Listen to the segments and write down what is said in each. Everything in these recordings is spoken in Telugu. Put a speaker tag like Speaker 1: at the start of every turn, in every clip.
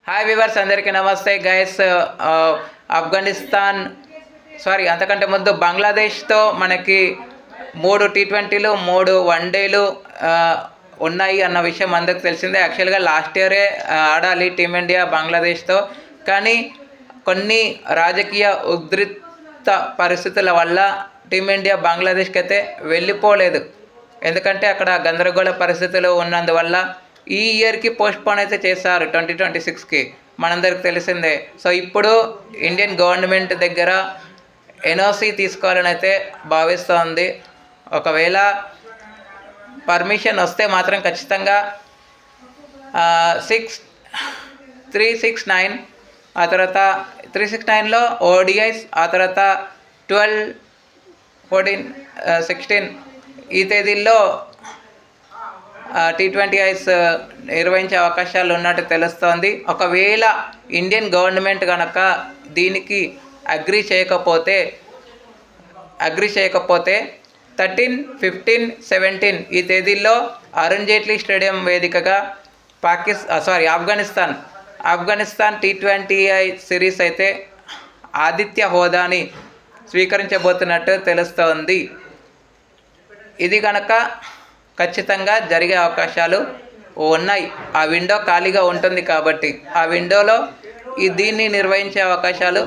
Speaker 1: హాయ్ వివర్స్, అందరికీ నమస్తే గైస్. ఆఫ్ఘనిస్తాన్ అంతకంటే ముందు బంగ్లాదేశ్తో మనకి 3 T20లు 3 వన్డేలు ఉన్నాయి అన్న విషయం అందరికి తెలిసిందే. యాక్చువల్గా లాస్ట్ ఇయరే ఆడాలి టీమిండియా బంగ్లాదేశ్తో, కానీ కొన్ని రాజకీయ ఉద్రిక్త పరిస్థితుల వల్ల టీమిండియా బంగ్లాదేశ్కి అయితే వెళ్ళిపోలేదు. ఎందుకంటే అక్కడ గందరగోళ పరిస్థితులు ఉన్నందువల్ల ఈ ఇయర్కి పోస్ట్పోన్ అయితే చేశారు 2026కి, మనందరికి తెలిసిందే. సో ఇప్పుడు ఇండియన్ గవర్నమెంట్ దగ్గర ఎన్ఓసి తీసుకోవాలని అయితే భావిస్తోంది. ఒకవేళ పర్మిషన్ వస్తే మాత్రం ఖచ్చితంగా 369, ఆ తర్వాత 369లో ఓడిఐస్, ఆ తర్వాత 12, 14, 16 ఈ తేదీల్లో T20Is నిర్వహించే అవకాశాలు ఉన్నట్టు తెలుస్తోంది. ఒకవేళ ఇండియన్ గవర్నమెంట్ కనుక దీనికి అగ్రీ చేయకపోతే 13, 15, 17 ఈ తేదీల్లో అరుణ్ జైట్లీ స్టేడియం వేదికగా ఆఫ్ఘనిస్తాన్ T20I సిరీస్ అయితే ఆతిథ్య హోదాని స్వీకరించబోతున్నట్టు తెలుస్తోంది. ఇది కనుక ఖచ్చితంగా జరిగే అవకాశాలు ఉన్నాయి. ఆ విండో ఖాళీగా ఉంటుంది కాబట్టి ఆ విండోలో దీన్ని నిర్వహించే అవకాశాలు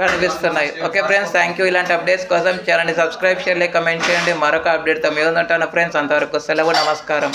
Speaker 1: కనిపిస్తున్నాయి. Okay friends, thank you. ఇలాంటి అప్డేట్స్ కోసం ఛానల్ని సబ్స్క్రైబ్ చేయండి, కమెంట్ చేయండి. మరొక అప్డేట్తో మీ ముందుంటాను ఫ్రెండ్స్. అంతవరకు సెలవు, నమస్కారం.